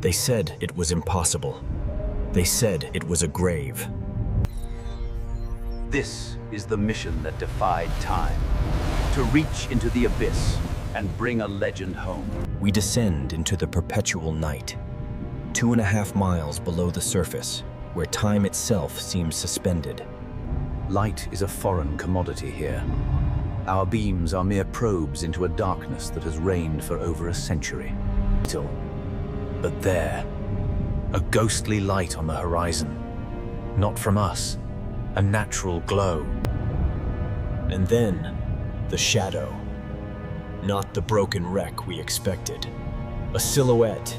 They said it was impossible. They said it was a grave. This is the mission that defied time. To reach into the abyss and bring a legend home. We descend into the perpetual night, 2.5 miles below the surface, where time itself seems suspended. Light is a foreign commodity here. Our beams are mere probes into a darkness that has reigned for over a century. But there, a ghostly light on the horizon. Not from us, a natural glow. And then, the shadow. Not the broken wreck we expected. A silhouette.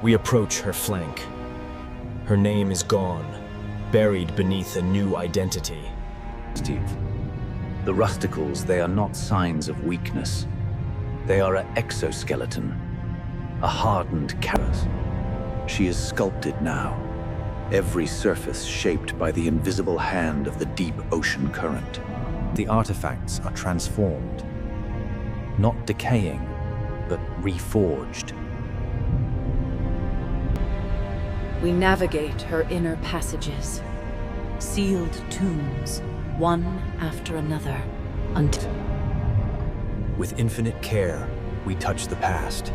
We approach her flank. Her name is gone, buried beneath a new identity. Steve, the rusticles, they are not signs of weakness. They are an exoskeleton, a hardened carrot. She is sculpted now, every surface shaped by the invisible hand of the deep ocean current. The artifacts are transformed, not decaying, but reforged. We navigate her inner passages, sealed tombs, one after another, until... With infinite care, we touch the past.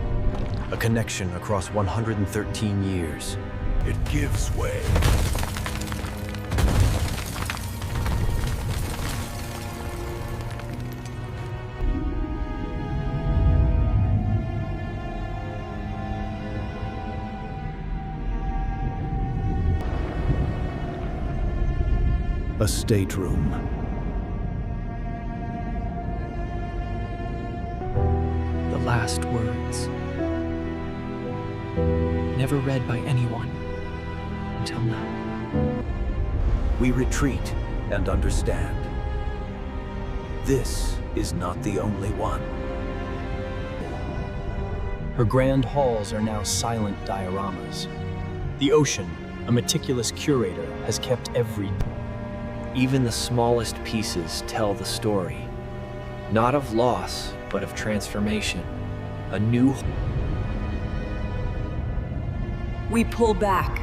A connection across 113 years. It gives way. A stateroom. The last words. Never read by anyone until now. We retreat and understand. This is not the only one. Her grand halls are now silent dioramas. The ocean, a meticulous curator, has kept every... Even the smallest pieces tell the story. Not of loss, but of transformation. A new... We pull back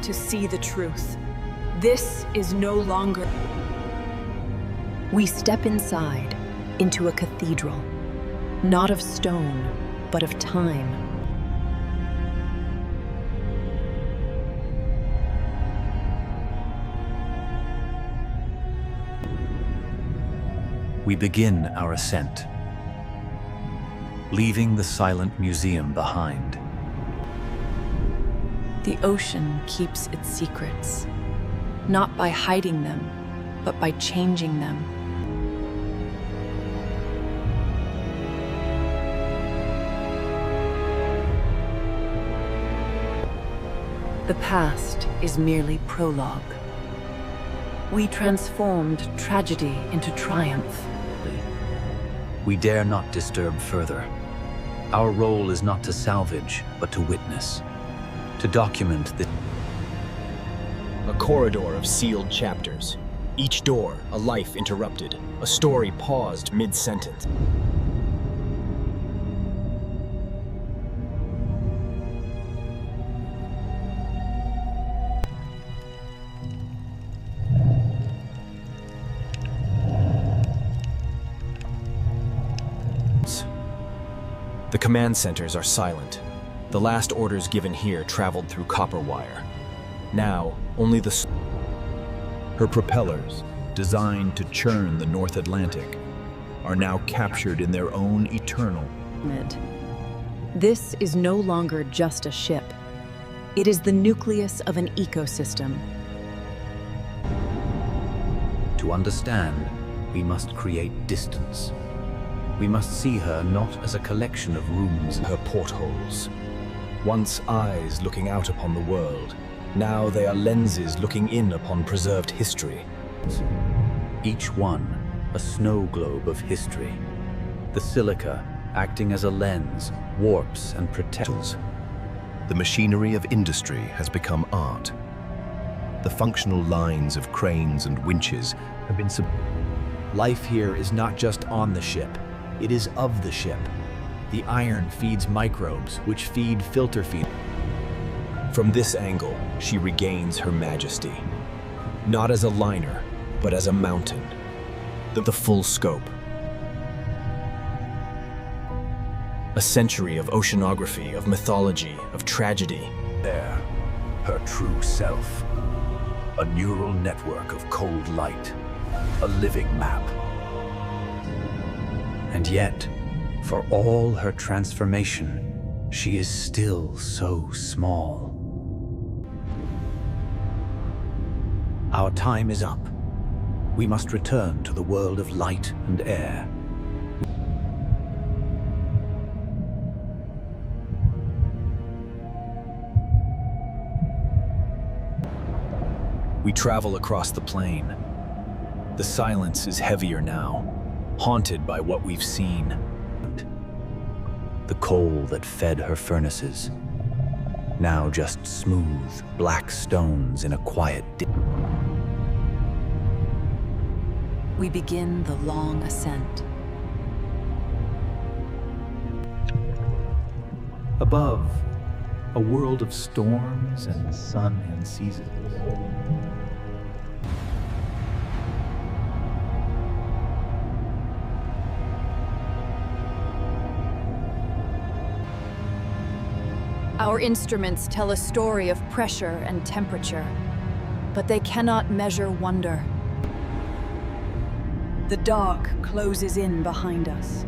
to see the truth. This is no longer... We step inside, into a cathedral. Not of stone, but of time. We begin our ascent, leaving the silent museum behind. The ocean keeps its secrets, not by hiding them, but by changing them. The past is merely prologue. We transformed tragedy into triumph. We dare not disturb further. Our role is not to salvage, but to witness. To document the... A corridor of sealed chapters. Each door, a life interrupted. A story paused mid-sentence. The command centers are silent. The last orders given here traveled through copper wire. Now, only the... Her propellers, designed to churn the North Atlantic, are now captured in their own eternal... This is no longer just a ship. It is the nucleus of an ecosystem. To understand, we must create distance. We must see her not as a collection of rooms. Her portholes. Once eyes looking out upon the world, now they are lenses looking in upon preserved history. Each one a snow globe of history. The silica, acting as a lens, warps and protects. The machinery of industry has become art. The functional lines of cranes and winches have been Life here is not just on the ship, it is of the ship. The iron feeds microbes, which feed filter feed. From this angle, she regains her majesty. Not as a liner, but as a mountain. The full scope. A century of oceanography, of mythology, of tragedy. There, her true self. A neural network of cold light. A living map. And yet, for all her transformation, she is still so small. Our time is up. We must return to the world of light and air. We travel across the plain. The silence is heavier now, haunted by what we've seen. The coal that fed her furnaces, now just smooth, black stones in a quiet dip. We begin the long ascent. Above, a world of storms and sun and seasons. Our instruments tell a story of pressure and temperature, but they cannot measure wonder. The dark closes in behind us,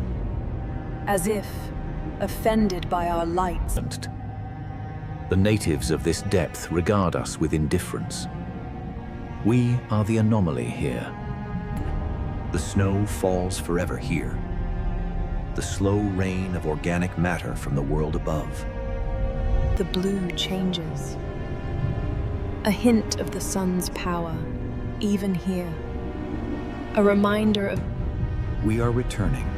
as if offended by our lights. The natives of this depth regard us with indifference. We are the anomaly here. The snow falls forever here. The slow rain of organic matter from the world above. The blue changes. A hint of the sun's power, even here. A reminder of... We are returning,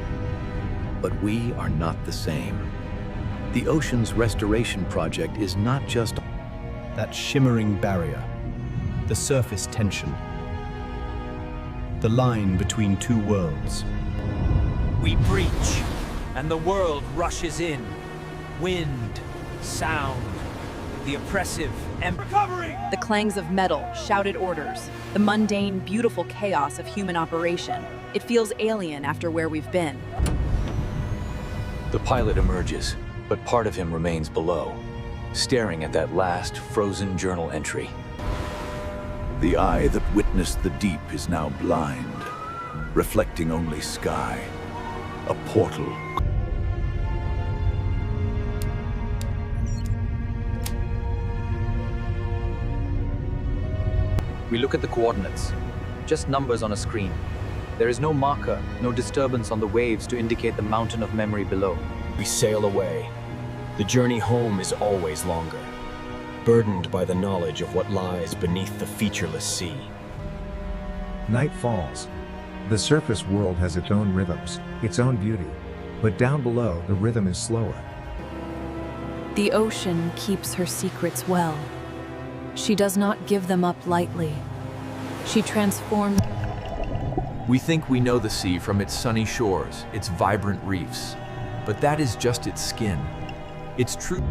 but we are not the same. The ocean's restoration project is not just That shimmering barrier, the surface tension, the line between two worlds. We breach, and the world rushes in. Wind, sound, the oppressive recovery! The clangs of metal, shouted orders, the mundane, beautiful chaos of human operation. It feels alien after where we've been. The pilot emerges, but part of him remains below, staring at that last frozen journal entry. The eye that witnessed the deep is now blind, reflecting only sky, a portal. We look at the coordinates, just numbers on a screen. There is no marker, no disturbance on the waves to indicate the mountain of memory below. We sail away. The journey home is always longer, burdened by the knowledge of what lies beneath the featureless sea. Night falls. The surface world has its own rhythms, its own beauty. But down below, the rhythm is slower. The ocean keeps her secrets well. She does not give them up lightly. She transforms... We think we know the sea from its sunny shores, its vibrant reefs. But that is just its skin. Its true...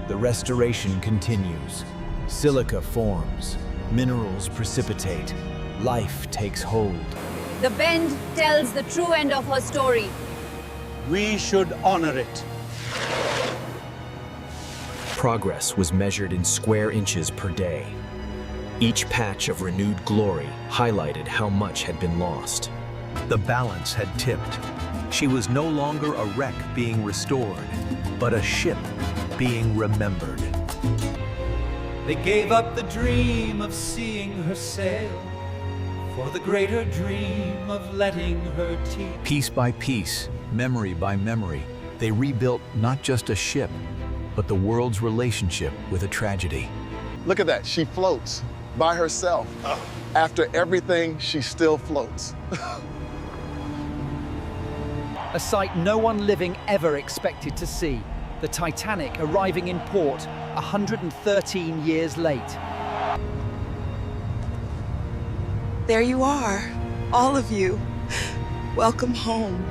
The restoration continues. Silica forms. Minerals precipitate. Life takes hold. The Bend tells the true end of her story. We should honor it. Progress was measured in square inches per day. Each patch of renewed glory highlighted how much had been lost. The balance had tipped. She was no longer a wreck being restored, but a ship being remembered. They gave up the dream of seeing her sail for the greater dream of letting her teach. Piece by piece, memory by memory, they rebuilt not just a ship, but the world's relationship with a tragedy. Look at that, she floats by herself. After everything, she still floats. A sight no one living ever expected to see. The Titanic arriving in port 113 years late. There you are, all of you. Welcome home.